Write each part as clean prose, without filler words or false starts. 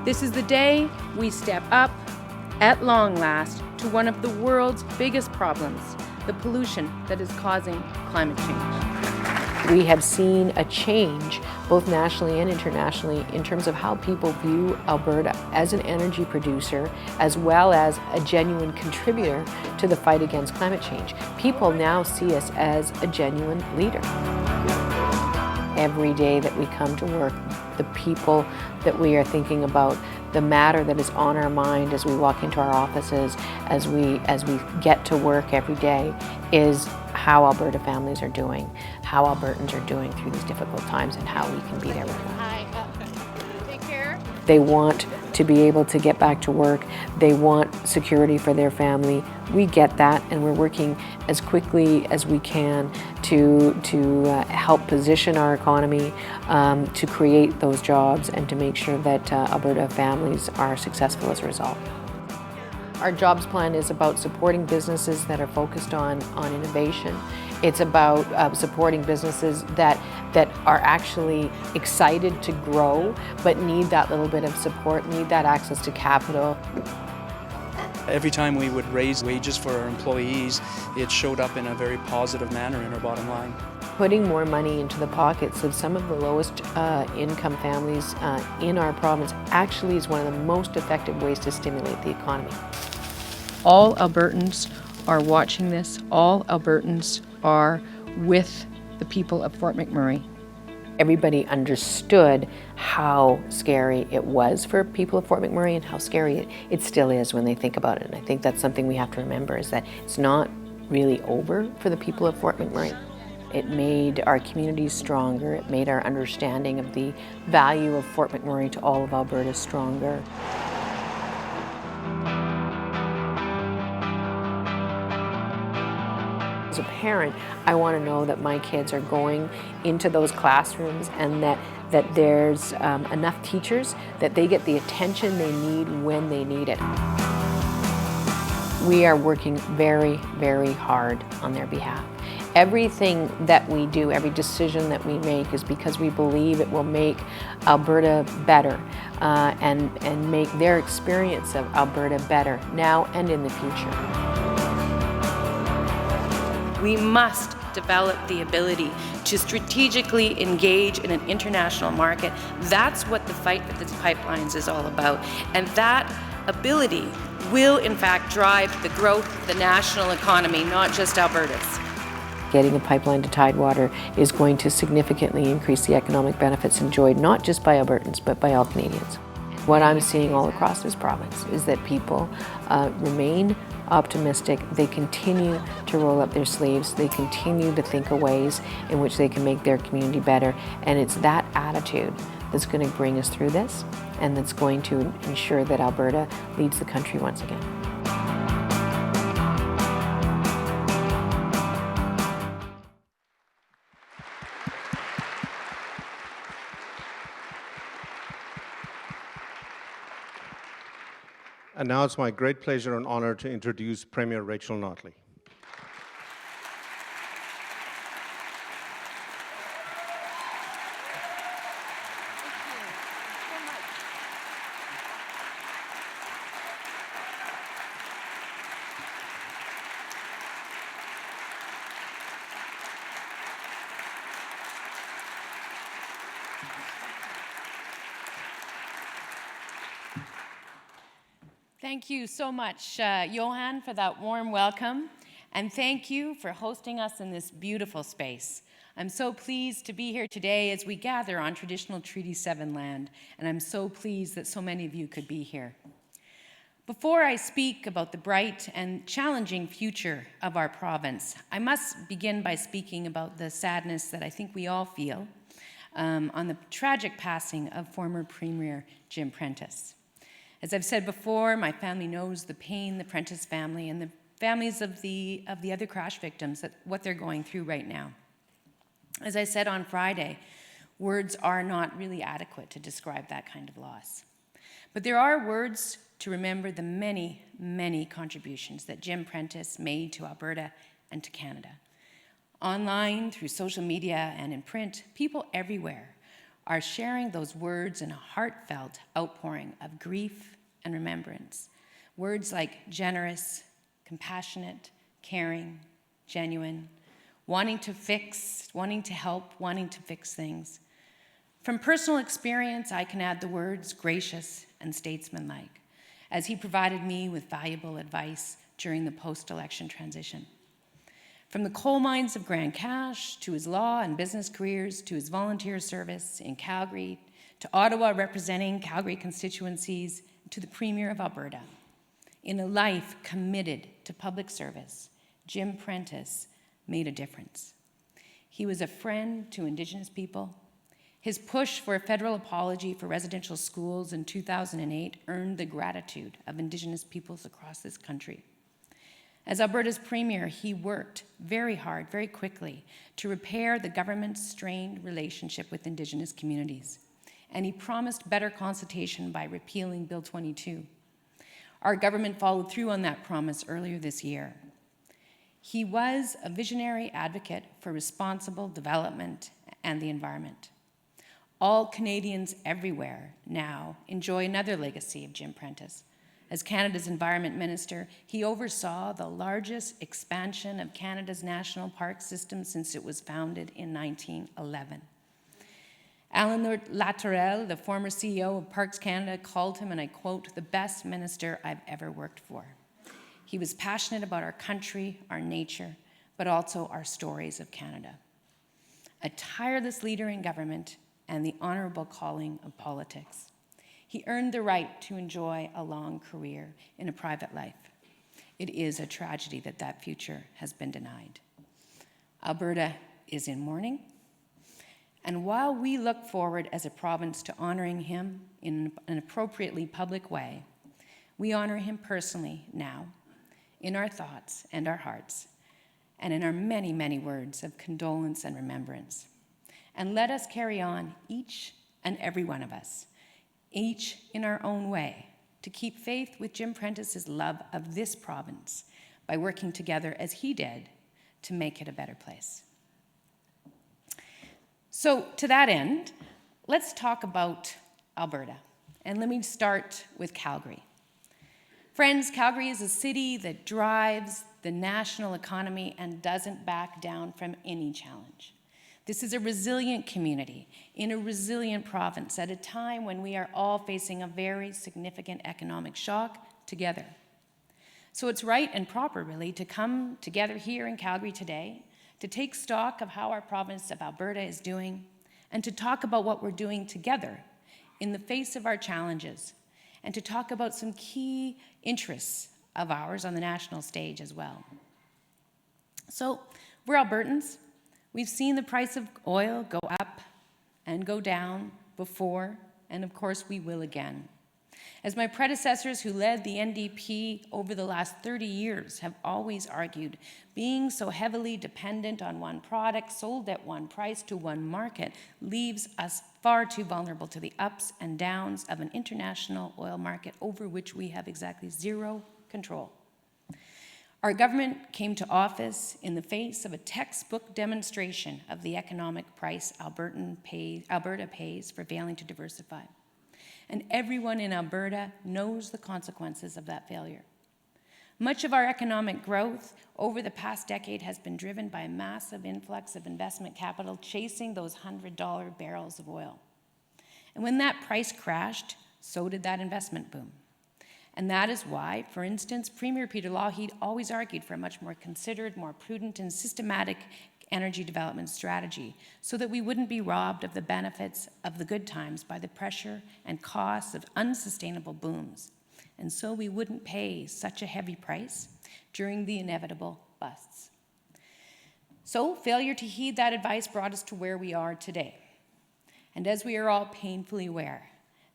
This is the day we step up, at long last, to one of the world's biggest problems, the pollution that is causing climate change. We have seen a change, both nationally and internationally, in terms of how people view Alberta as an energy producer, as well as a genuine contributor to the fight against climate change. People now see us as a genuine leader. Every day that we come to work, the people that we are thinking about, the matter that is on our mind as we walk into our offices, as we get to work every day, is how Alberta families are doing, how Albertans are doing through these difficult times, and how we can be there with them. Take care. They want to be able to get back to work. They want security for their family. We get that, and we're working as quickly as we can to help position our economy, to create those jobs, and to make sure that Alberta families are successful as a result. Our jobs plan is about supporting businesses that are focused on innovation. It's about supporting businesses that are actually excited to grow, but need that little bit of support, need that access to capital. Every time we would raise wages for our employees, it showed up in a very positive manner in our bottom line. Putting more money into the pockets of some of the lowest income families in our province actually is one of the most effective ways to stimulate the economy. All Albertans are watching this. All Albertans are with the people of Fort McMurray. Everybody understood how scary it was for people of Fort McMurray and how scary it still is when they think about it. And I think that's something we have to remember, is that it's not really over for the people of Fort McMurray. It made our communities stronger. It made our understanding of the value of Fort McMurray to all of Alberta stronger. As a parent, I want to know that my kids are going into those classrooms and that there's enough teachers that they get the attention they need when they need it. We are working very, very hard on their behalf. Everything that we do, every decision that we make, is because we believe it will make Alberta better and make their experience of Alberta better now and in the future. We must develop the ability to strategically engage in an international market. That's what the fight for these pipelines is all about. And that ability will, in fact, drive the growth of the national economy, not just Alberta's. Getting a pipeline to Tidewater is going to significantly increase the economic benefits enjoyed not just by Albertans, but by all Canadians. What I'm seeing all across this province is that people remain optimistic. They continue to roll up their sleeves. They continue to think of ways in which they can make their community better. And it's that attitude that's going to bring us through this, and that's going to ensure that Alberta leads the country once again. And now it's my great pleasure and honor to introduce Premier Rachel Notley. Thank you so much, Johan, for that warm welcome, and thank you for hosting us in this beautiful space. I'm so pleased to be here today as we gather on traditional Treaty 7 land, and I'm so pleased that so many of you could be here. Before I speak about the bright and challenging future of our province, I must begin by speaking about the sadness that I think we all feel on the tragic passing of former Premier Jim Prentice. As I've said before, my family knows the pain, the Prentice family, and the families of the other crash victims, what they're going through right now. As I said on Friday, words are not really adequate to describe that kind of loss. But there are words to remember the many, many contributions that Jim Prentice made to Alberta and to Canada. Online, through social media, and in print, people everywhere are sharing those words in a heartfelt outpouring of grief and remembrance. Words like generous, compassionate, caring, genuine, wanting to fix, wanting to help, wanting to fix things. From personal experience, I can add the words gracious and statesmanlike, as he provided me with valuable advice during the post-election transition. From the coal mines of Grand Cache, to his law and business careers, to his volunteer service in Calgary, to Ottawa representing Calgary constituencies, to the Premier of Alberta. In a life committed to public service, Jim Prentice made a difference. He was a friend to Indigenous people. His push for a federal apology for residential schools in 2008 earned the gratitude of Indigenous peoples across this country. As Alberta's Premier, he worked very hard, very quickly, to repair the government's strained relationship with Indigenous communities. And he promised better consultation by repealing Bill 22. Our government followed through on that promise earlier this year. He was a visionary advocate for responsible development and the environment. All Canadians everywhere now enjoy another legacy of Jim Prentice. As Canada's Environment Minister, he oversaw the largest expansion of Canada's national park system since it was founded in 1911. Alan Latourelle, the former CEO of Parks Canada, called him, and I quote, "the best minister I've ever worked for." He was passionate about our country, our nature, but also our stories of Canada. A tireless leader in government and the honorable calling of politics. He earned the right to enjoy a long career in a private life. It is a tragedy that that future has been denied. Alberta is in mourning, and while we look forward as a province to honoring him in an appropriately public way, we honor him personally now, in our thoughts and our hearts, and in our many, many words of condolence and remembrance. And let us carry on, each and every one of us, each in our own way, to keep faith with Jim Prentice's love of this province by working together as he did to make it a better place. So to that end, let's talk about Alberta. And let me start with Calgary. Friends, Calgary is a city that drives the national economy and doesn't back down from any challenge. This is a resilient community in a resilient province at a time when we are all facing a very significant economic shock together. So it's right and proper, really, to come together here in Calgary today to take stock of how our province of Alberta is doing and to talk about what we're doing together in the face of our challenges and to talk about some key interests of ours on the national stage as well. So we're Albertans. We've seen the price of oil go up and go down before, and of course we will again. As my predecessors who led the NDP over the last 30 years have always argued, being so heavily dependent on one product sold at one price to one market leaves us far too vulnerable to the ups and downs of an international oil market over which we have exactly zero control. Our government came to office in the face of a textbook demonstration of the economic price Alberta pays for failing to diversify. And everyone in Alberta knows the consequences of that failure. Much of our economic growth over the past decade has been driven by a massive influx of investment capital chasing those $100 barrels of oil. And when that price crashed, so did that investment boom. And that is why, for instance, Premier Peter Lougheed always argued for a much more considered, more prudent, and systematic energy development strategy so that we wouldn't be robbed of the benefits of the good times by the pressure and costs of unsustainable booms. And so we wouldn't pay such a heavy price during the inevitable busts. So failure to heed that advice brought us to where we are today. And as we are all painfully aware,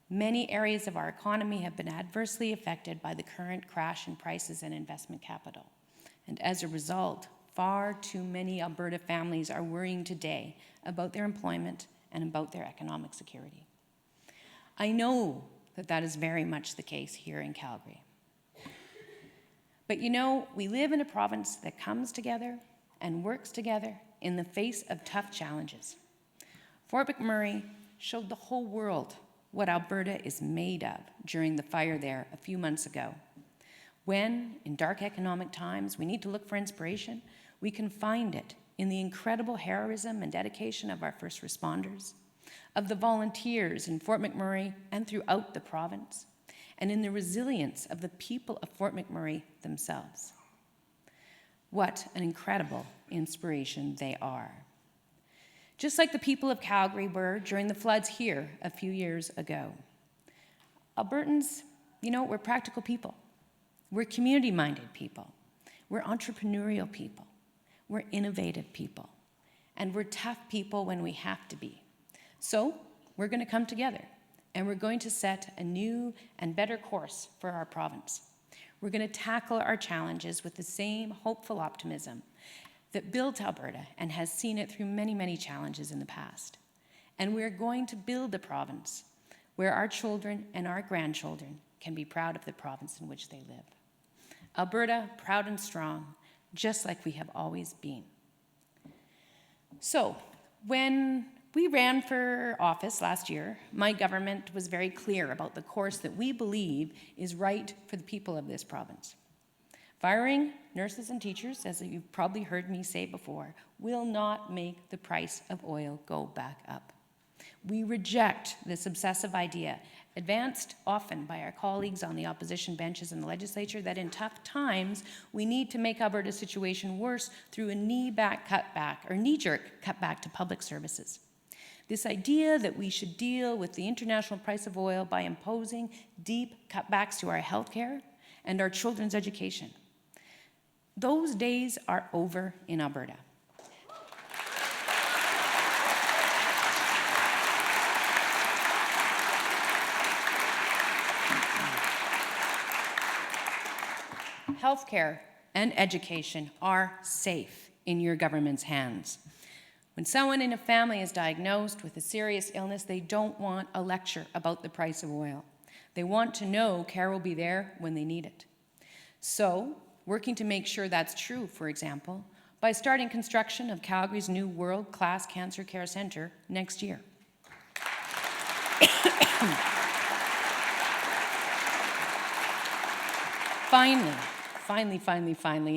many areas of our economy have been adversely affected by the current crash in prices and investment capital. And as a result, far too many Alberta families are worrying today about their employment and about their economic security. I know that that is very much the case here in Calgary. But you know, we live in a province that comes together and works together in the face of tough challenges. Fort McMurray showed the whole world what Alberta is made of during the fire there a few months ago. When, in dark economic times, we need to look for inspiration, we can find it in the incredible heroism and dedication of our first responders, of the volunteers in Fort McMurray and throughout the province, and in the resilience of the people of Fort McMurray themselves. What an incredible inspiration they are. Just like the people of Calgary were during the floods here a few years ago. Albertans, we're practical people. We're community-minded people. We're entrepreneurial people. We're innovative people. And we're tough people when we have to be. So we're going to come together, and we're going to set a new and better course for our province. We're going to tackle our challenges with the same hopeful optimism that built Alberta and has seen it through many, many challenges in the past. And we're going to build a province where our children and our grandchildren can be proud of the province in which they live. Alberta, proud and strong, just like we have always been. So, when we ran for office last year, my government was very clear about the course that we believe is right for the people of this province. Firing nurses and teachers, as you've probably heard me say before, will not make the price of oil go back up. We reject this obsessive idea, advanced often by our colleagues on the opposition benches in the legislature, that in tough times we need to make Alberta's situation worse through a knee-jerk cutback to public services. This idea that we should deal with the international price of oil by imposing deep cutbacks to our healthcare and our children's education. Those days are over in Alberta. Healthcare and education are safe in your government's hands. When someone in a family is diagnosed with a serious illness, they don't want a lecture about the price of oil. They want to know care will be there when they need it. So, working to make sure that's true, for example, by starting construction of Calgary's new world-class cancer care centre next year. Finally,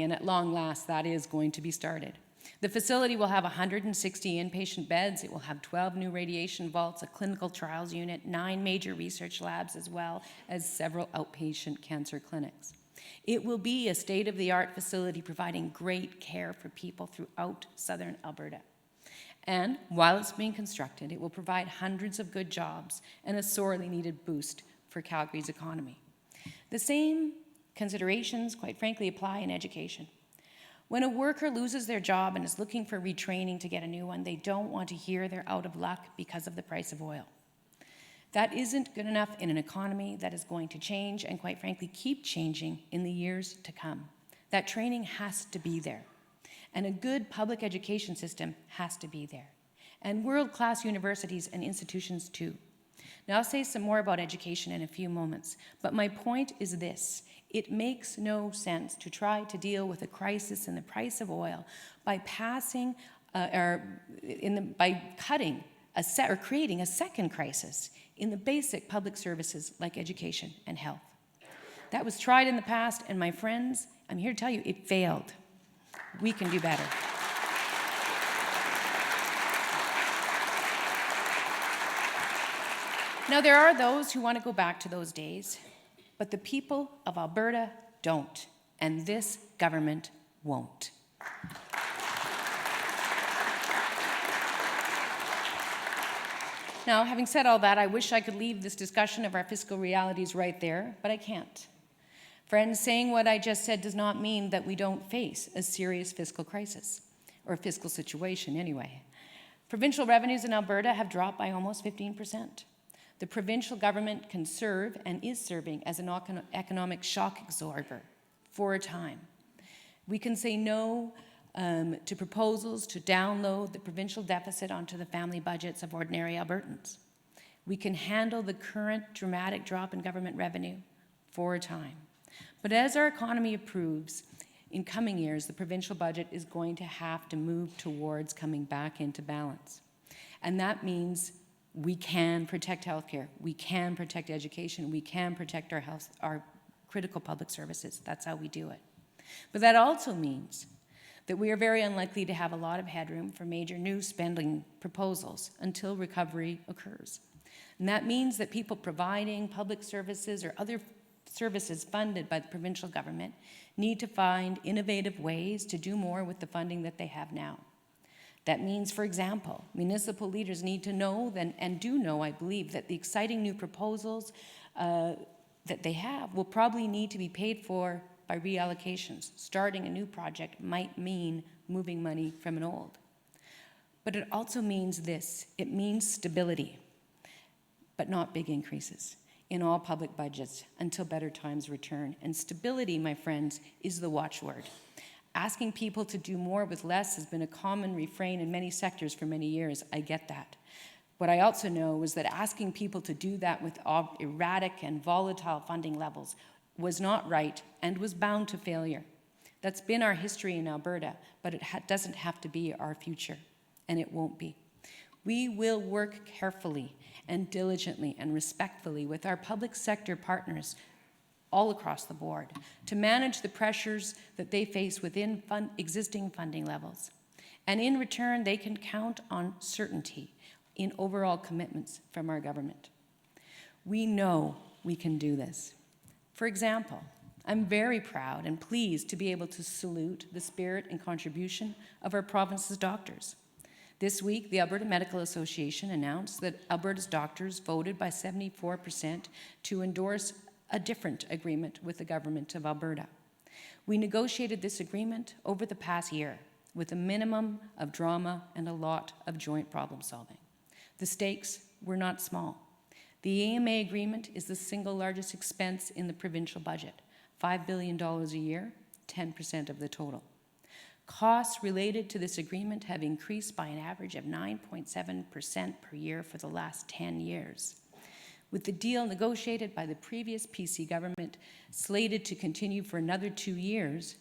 and at long last, that is going to be started. The facility will have 160 inpatient beds. It will have 12 new radiation vaults, a clinical trials unit, 9 major research labs, as well as several outpatient cancer clinics. It will be a state-of-the-art facility providing great care for people throughout southern Alberta. And while it's being constructed, it will provide hundreds of good jobs and a sorely needed boost for Calgary's economy. The same considerations, quite frankly, apply in education. When a worker loses their job and is looking for retraining to get a new one, they don't want to hear they're out of luck because of the price of oil. That isn't good enough in an economy that is going to change and, quite frankly, keep changing in the years to come. That training has to be there. And a good public education system has to be there. And world-class universities and institutions too. Now, I'll say some more about education in a few moments, but my point is this. It makes no sense to try to deal with a crisis in the price of oil by creating a second crisis in the basic public services like education and health. That was tried in the past, and my friends, I'm here to tell you, it failed. We can do better. Now, there are those who want to go back to those days, but the people of Alberta don't, and this government won't. Now, having said all that, I wish I could leave this discussion of our fiscal realities right there, but I can't. Friends, saying what I just said does not mean that we don't face a serious fiscal crisis, or fiscal situation anyway. Provincial revenues in Alberta have dropped by almost 15%. The provincial government can serve and is serving as an economic shock absorber for a time. We can say no to proposals to download the provincial deficit onto the family budgets of ordinary Albertans. We can handle the current dramatic drop in government revenue for a time. But as our economy improves in coming years, the provincial budget is going to have to move towards coming back into balance. And that means We can protect healthcare. We can protect education. We can protect our critical public services. That's how we do it. But that also means that we are very unlikely to have a lot of headroom for major new spending proposals until recovery occurs. And that means that people providing public services or other services funded by the provincial government need to find innovative ways to do more with the funding that they have now. That means, for example, municipal leaders need to know, and do know, I believe, that the exciting new proposals that they have will probably need to be paid for by reallocations. Starting a new project might mean moving money from an old. But it also means this. It means stability, but not big increases in all public budgets until better times return. And stability, my friends, is the watchword. Asking people to do more with less has been a common refrain in many sectors for many years. I get that. What I also know is that asking people to do that with erratic and volatile funding levels was not right and was bound to failure. That's been our history in Alberta, but it doesn't have to be our future, and it won't be. We will work carefully and diligently and respectfully with our public sector partners all across the board to manage the pressures that they face within existing funding levels. And in return, they can count on certainty in overall commitments from our government. We know we can do this. For example, I'm very proud and pleased to be able to salute the spirit and contribution of our province's doctors. This week, the Alberta Medical Association announced that Alberta's doctors voted by 74% to endorse a different agreement with the government of Alberta. We negotiated this agreement over the past year with a minimum of drama and a lot of joint problem solving. The stakes were not small. The AMA agreement is the single largest expense in the provincial budget, $5 billion a year, 10% of the total. Costs related to this agreement have increased by an average of 9.7% per year for the last 10 years. With the deal negotiated by the previous PC government slated to continue for another 2 years,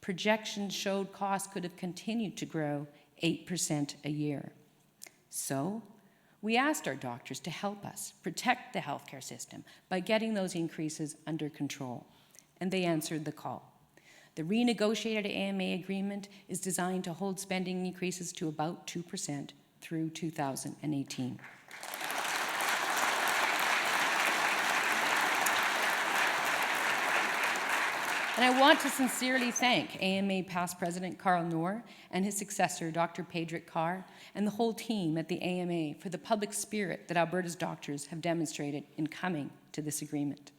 projections showed costs could have continued to grow 8% a year. So, we asked our doctors to help us protect the healthcare system by getting those increases under control, and they answered the call. The renegotiated AMA agreement is designed to hold spending increases to about 2% through 2018. And I want to sincerely thank AMA past President Carl Noor and his successor, Dr. Padraig Carr, and the whole team at the AMA for the public spirit that Alberta's doctors have demonstrated in coming to this agreement.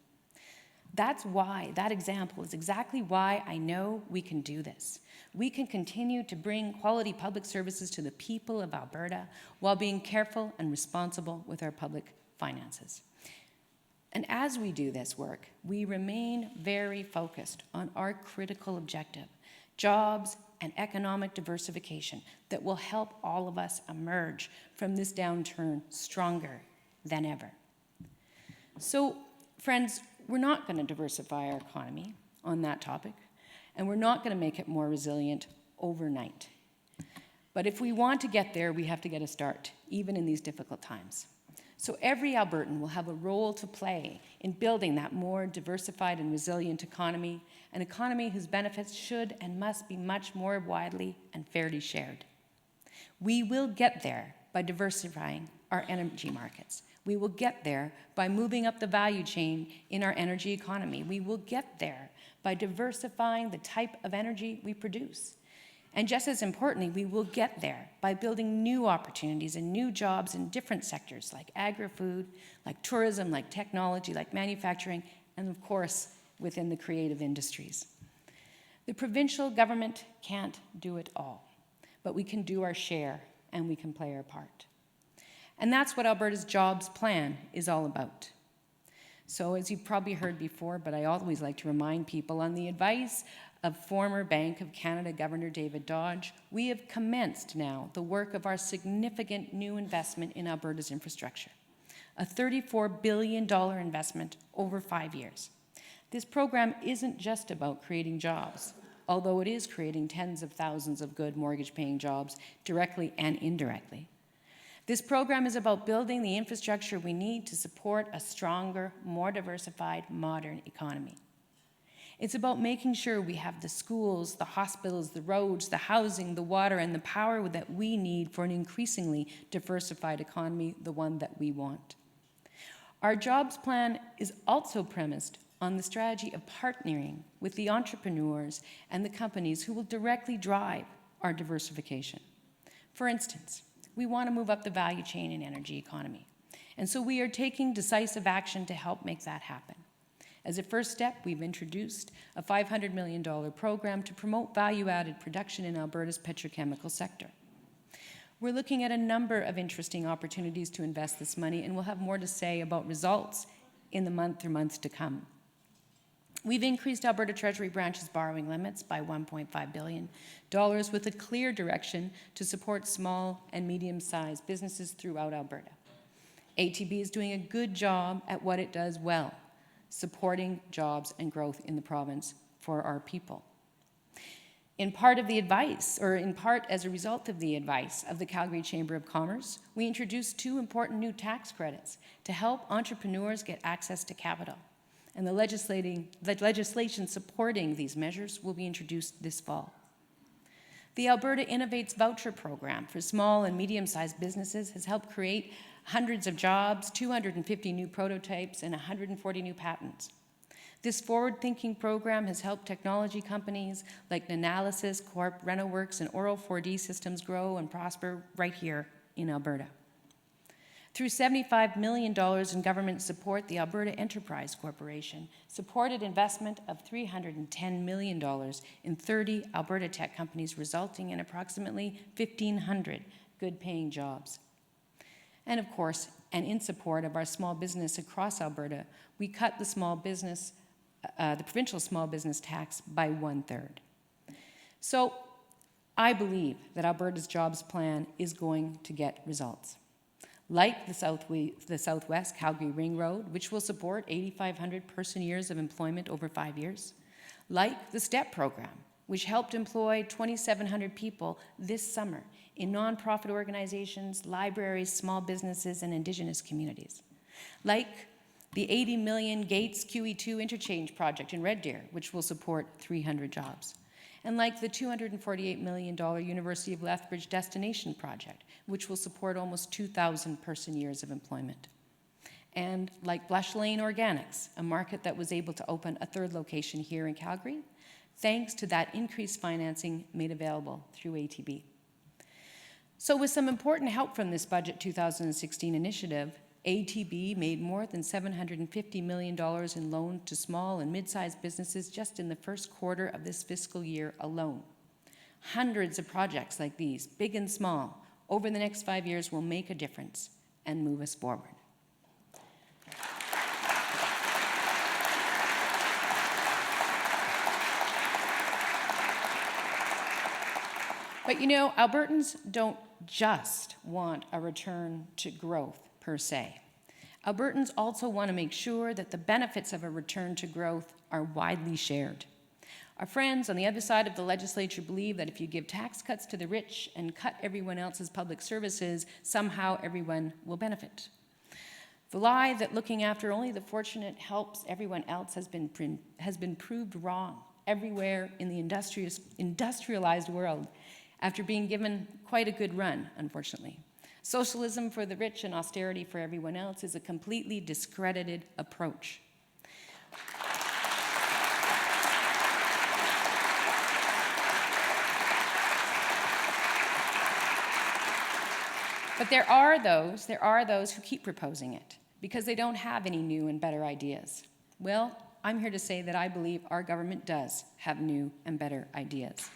That's why, that example is exactly why I know we can do this. We can continue to bring quality public services to the people of Alberta while being careful and responsible with our public finances. And as we do this work, we remain very focused on our critical objective, jobs and economic diversification that will help all of us emerge from this downturn stronger than ever. So, friends, we're not going to diversify our economy on that topic, and we're not going to make it more resilient overnight. But if we want to get there, we have to get a start, even in these difficult times. So every Albertan will have a role to play in building that more diversified and resilient economy, an economy whose benefits should and must be much more widely and fairly shared. We will get there by diversifying our energy markets. We will get there by moving up the value chain in our energy economy. We will get there by diversifying the type of energy we produce. And just as importantly, we will get there by building new opportunities and new jobs in different sectors like agri-food, like tourism, like technology, like manufacturing, and of course, within the creative industries. The provincial government can't do it all, but we can do our share and we can play our part. And that's what Alberta's jobs plan is all about. So as you've probably heard before, but I always like to remind people, on the advice of former Bank of Canada Governor David Dodge, we have commenced now the work of our significant new investment in Alberta's infrastructure, a $34 billion investment over 5 years. This program isn't just about creating jobs, although it is creating tens of thousands of good mortgage-paying jobs directly and indirectly. This program is about building the infrastructure we need to support a stronger, more diversified, modern economy. It's about making sure we have the schools, the hospitals, the roads, the housing, the water, and the power that we need for an increasingly diversified economy, the one that we want. Our jobs plan is also premised on the strategy of partnering with the entrepreneurs and the companies who will directly drive our diversification. For instance, we want to move up the value chain in energy economy, and so we are taking decisive action to help make that happen. As a first step, we've introduced a $500 million program to promote value-added production in Alberta's petrochemical sector. We're looking at a number of interesting opportunities to invest this money, and we'll have more to say about results in the months to come. We've increased Alberta Treasury Branch's borrowing limits by $1.5 billion with a clear direction to support small and medium-sized businesses throughout Alberta. ATB is doing a good job at what it does well, supporting jobs and growth in the province for our people. In part as a result of the advice of the Calgary Chamber of Commerce, we introduced 2 important new tax credits to help entrepreneurs get access to capital. And the legislation supporting these measures will be introduced this fall. The Alberta Innovates voucher program for small and medium-sized businesses has helped create hundreds of jobs, 250 new prototypes, and 140 new patents. This forward-thinking program has helped technology companies like Nanalysis Corp, RenoWorks, and Oral 4D Systems grow and prosper right here in Alberta. Through $75 million in government support, the Alberta Enterprise Corporation supported investment of $310 million in 30 Alberta tech companies, resulting in approximately 1,500 good-paying jobs. And of course, and in support of our small business across Alberta, we cut the provincial small business tax by 1/3. So I believe that Alberta's jobs plan is going to get results. Like the Southwest Calgary Ring Road, which will support 8,500 person-years of employment over 5 years. Like the STEP program, which helped employ 2,700 people this summer in nonprofit organizations, libraries, small businesses, and Indigenous communities. Like the $80 million Gates QE2 interchange project in Red Deer, which will support 300 jobs. And like the $248 million University of Lethbridge Destination Project, which will support almost 2,000 person-years of employment. And like Blush Lane Organics, a market that was able to open a 3rd location here in Calgary, thanks to that increased financing made available through ATB. So with some important help from this Budget 2016 initiative, ATB made more than $750 million in loans to small and mid-sized businesses just in the first quarter of this fiscal year alone. Hundreds of projects like these, big and small, over the next 5 years will make a difference and move us forward. But you know, Albertans don't just want a return to growth per se. Albertans also want to make sure that the benefits of a return to growth are widely shared. Our friends on the other side of the legislature believe that if you give tax cuts to the rich and cut everyone else's public services, somehow everyone will benefit. The lie that looking after only the fortunate helps everyone else has been proved wrong everywhere in the industrialized world after being given quite a good run, unfortunately. Socialism for the rich and austerity for everyone else is a completely discredited approach. But there are those who keep proposing it because they don't have any new and better ideas. Well, I'm here to say that I believe our government does have new and better ideas.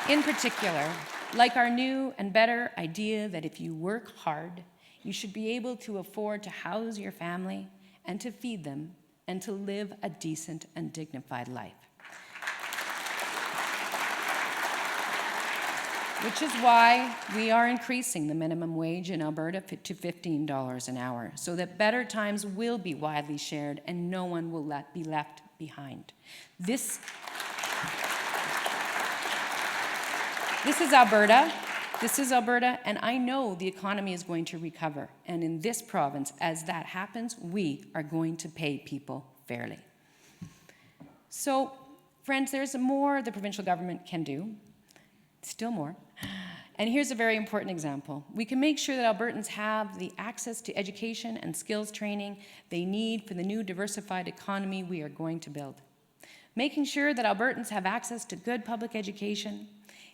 In particular, like our new and better idea that if you work hard, you should be able to afford to house your family and to feed them and to live a decent and dignified life. Which is why we are increasing the minimum wage in Alberta to $15 an hour, so that better times will be widely shared and no one will be left behind. This is Alberta. This is Alberta, and I know the economy is going to recover. And in this province, as that happens, we are going to pay people fairly. So, friends, there's more the provincial government can do. Still more. And here's a very important example. We can make sure that Albertans have the access to education and skills training they need for the new diversified economy we are going to build. Making sure that Albertans have access to good public education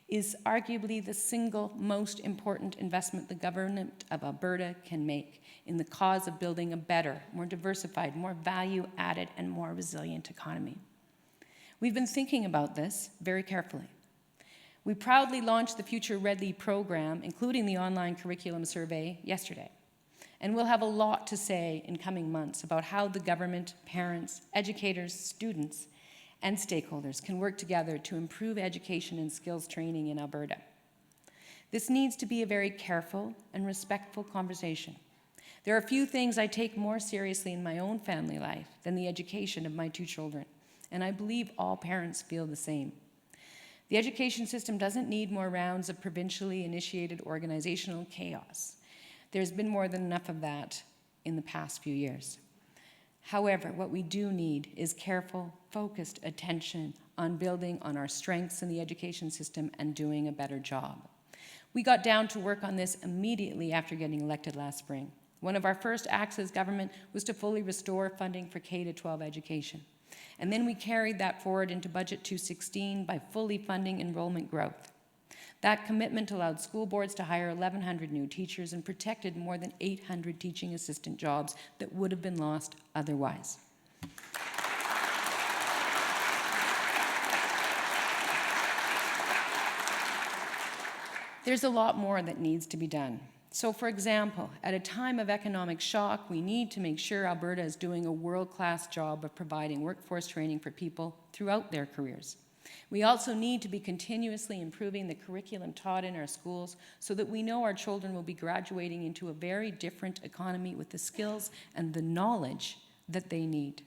is arguably the single most important investment the government of Alberta can make in the cause of building a better, more diversified, more value-added, and more resilient economy. We've been thinking about this very carefully. We proudly launched the Future Redley program, including the online curriculum survey, yesterday. And we'll have a lot to say in coming months about how the government, parents, educators, students, and stakeholders can work together to improve education and skills training in Alberta. This needs to be a very careful and respectful conversation. There are few things I take more seriously in my own family life than the education of my 2 children, and I believe all parents feel the same. The education system doesn't need more rounds of provincially initiated organizational chaos. There's been more than enough of that in the past few years. However, what we do need is careful, focused attention on building on our strengths in the education system and doing a better job. We got down to work on this immediately after getting elected last spring. One of our first acts as government was to fully restore funding for K-12 education. And then we carried that forward into Budget 216 by fully funding enrollment growth. That commitment allowed school boards to hire 1,100 new teachers and protected more than 800 teaching assistant jobs that would have been lost otherwise. There's a lot more that needs to be done. So, for example, at a time of economic shock, we need to make sure Alberta is doing a world-class job of providing workforce training for people throughout their careers. We also need to be continuously improving the curriculum taught in our schools so that we know our children will be graduating into a very different economy with the skills and the knowledge that they need.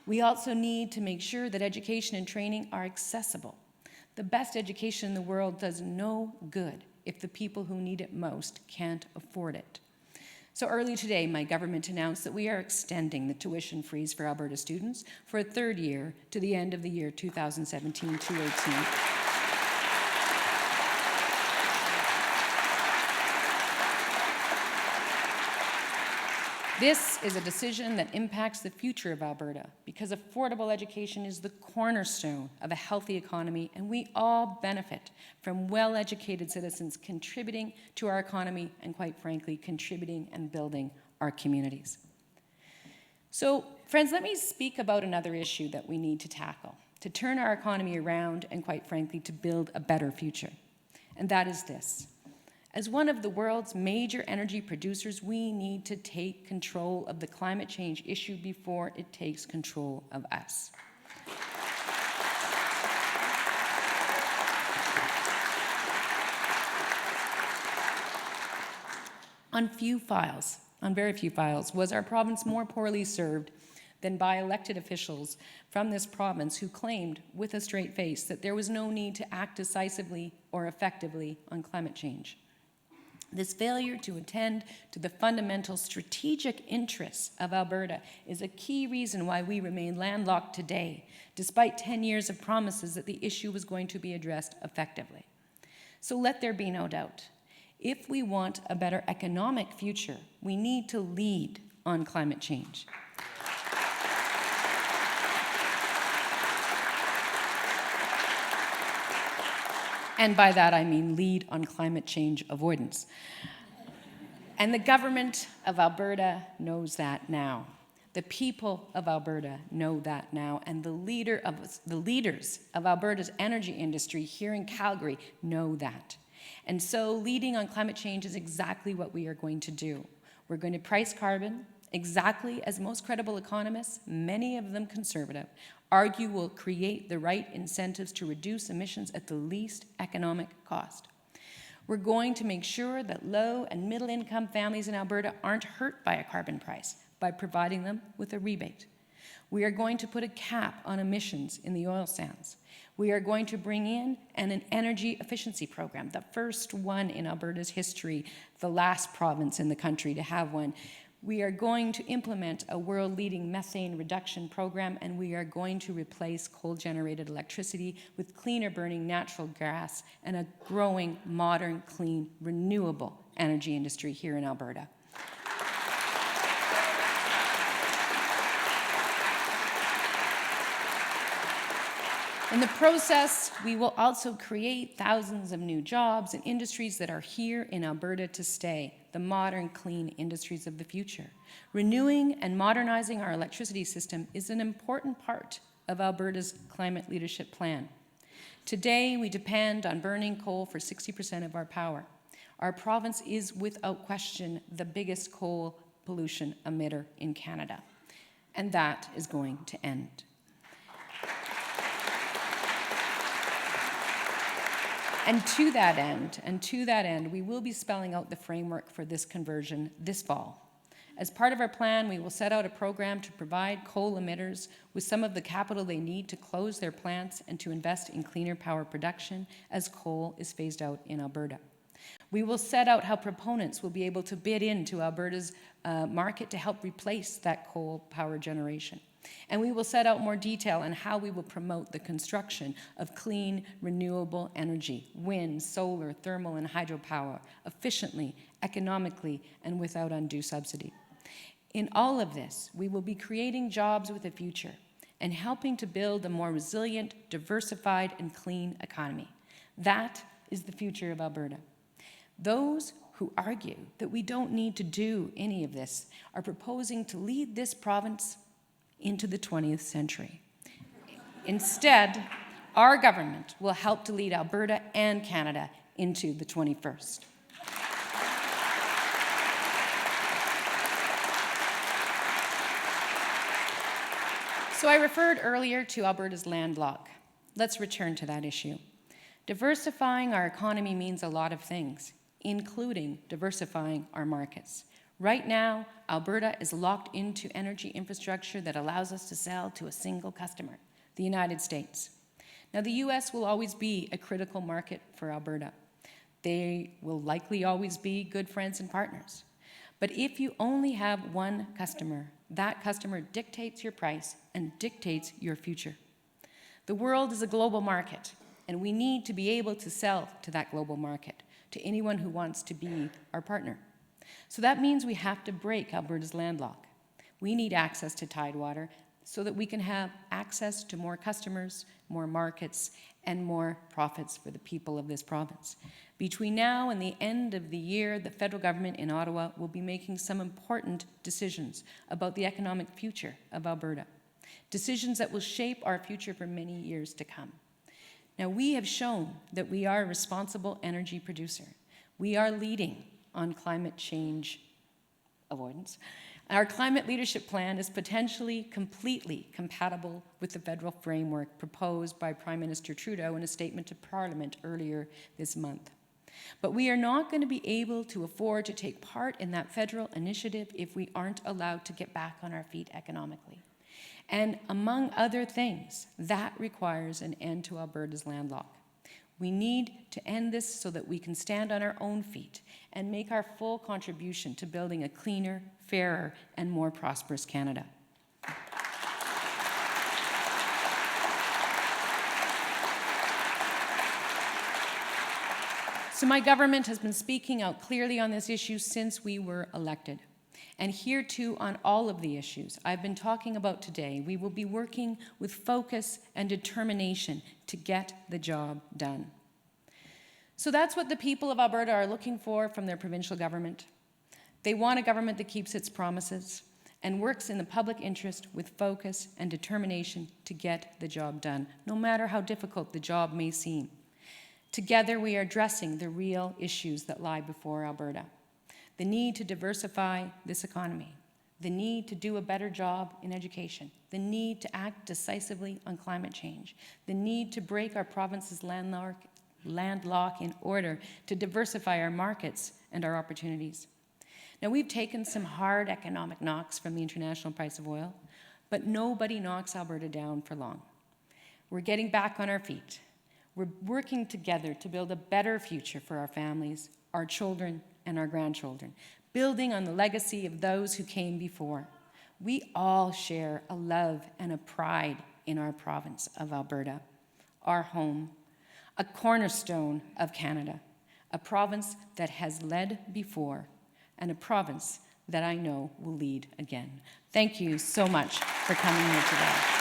We also need to make sure that education and training are accessible. The best education in the world does no good if the people who need it most can't afford it. So early today, my government announced that we are extending the tuition freeze for Alberta students for a 3rd year to the end of the year 2017-18. This is a decision that impacts the future of Alberta because affordable education is the cornerstone of a healthy economy, and we all benefit from well-educated citizens contributing to our economy and, quite frankly, contributing and building our communities. So, friends, let me speak about another issue that we need to tackle to turn our economy around and, quite frankly, to build a better future. And that is this. As one of the world's major energy producers, we need to take control of the climate change issue before it takes control of us. On very few files, was our province more poorly served than by elected officials from this province who claimed with a straight face that there was no need to act decisively or effectively on climate change. This failure to attend to the fundamental strategic interests of Alberta is a key reason why we remain landlocked today, despite 10 years of promises that the issue was going to be addressed effectively. So let there be no doubt. If we want a better economic future, we need to lead on climate change. And by that I mean lead on climate change avoidance. And the government of Alberta knows that now. The people of Alberta know that now, and the leaders of Alberta's energy industry here in Calgary know that. And so leading on climate change is exactly what we are going to do. We're going to price carbon exactly as most credible economists, many of them conservative, argue will create the right incentives to reduce emissions at the least economic cost. We're going to make sure that low and middle income families in Alberta aren't hurt by a carbon price by providing them with a rebate. We are going to put a cap on emissions in the oil sands. We are going to bring in an energy efficiency program, the first one in Alberta's history, the last province in the country to have one. We are going to implement a world-leading methane reduction program, and we are going to replace coal-generated electricity with cleaner-burning natural gas and a growing, modern, clean, renewable energy industry here in Alberta. In the process, we will also create thousands of new jobs and industries that are here in Alberta to stay, the modern, clean industries of the future. Renewing and modernizing our electricity system is an important part of Alberta's climate leadership plan. Today, we depend on burning coal for 60% of our power. Our province is, without question, the biggest coal pollution emitter in Canada, and that is going to end. And to that end, we will be spelling out the framework for this conversion this fall. As part of our plan, we will set out a program to provide coal emitters with some of the capital they need to close their plants and to invest in cleaner power production as coal is phased out in Alberta. We will set out how proponents will be able to bid into Alberta's market to help replace that coal power generation. And we will set out more detail on how we will promote the construction of clean, renewable energy, wind, solar, thermal, and hydropower, efficiently, economically, and without undue subsidy. In all of this, we will be creating jobs with a future and helping to build a more resilient, diversified, and clean economy. That is the future of Alberta. Those who argue that we don't need to do any of this are proposing to lead this province into the 20th century. Instead, our government will help to lead Alberta and Canada into the 21st. So I referred earlier to Alberta's land lock. Let's return to that issue. Diversifying our economy means a lot of things, including diversifying our markets. Right now, Alberta is locked into energy infrastructure that allows us to sell to a single customer, the United States. Now, the US will always be a critical market for Alberta. They will likely always be good friends and partners. But if you only have one customer, that customer dictates your price and dictates your future. The world is a global market, and we need to be able to sell to that global market, to anyone who wants to be our partner. So that means we have to break Alberta's landlock. We need access to tidewater so that we can have access to more customers, more markets, and more profits for the people of this province. Between now and the end of the year, the federal government in Ottawa will be making some important decisions about the economic future of Alberta, decisions that will shape our future for many years to come. Now, we have shown that we are a responsible energy producer. We are leading on climate change avoidance. Our climate leadership plan is potentially completely compatible with the federal framework proposed by Prime Minister Trudeau in a statement to Parliament earlier this month. But we are not going to be able to afford to take part in that federal initiative if we aren't allowed to get back on our feet economically. And among other things, that requires an end to Alberta's landlock. We need to end this so that we can stand on our own feet and make our full contribution to building a cleaner, fairer, and more prosperous Canada. So my government has been speaking out clearly on this issue since we were elected. And here too, on all of the issues I've been talking about today, we will be working with focus and determination to get the job done. So that's what the people of Alberta are looking for from their provincial government. They want a government that keeps its promises and works in the public interest with focus and determination to get the job done, no matter how difficult the job may seem. Together, we are addressing the real issues that lie before Alberta. The need to diversify this economy, the need to do a better job in education, the need to act decisively on climate change, the need to break our province's landlock in order to diversify our markets and our opportunities. Now, we've taken some hard economic knocks from the international price of oil, but nobody knocks Alberta down for long. We're getting back on our feet. We're working together to build a better future for our families, our children, and our grandchildren, building on the legacy of those who came before. We all share a love and a pride in our province of Alberta, our home, a cornerstone of Canada, a province that has led before, and a province that I know will lead again. Thank you so much for coming here today.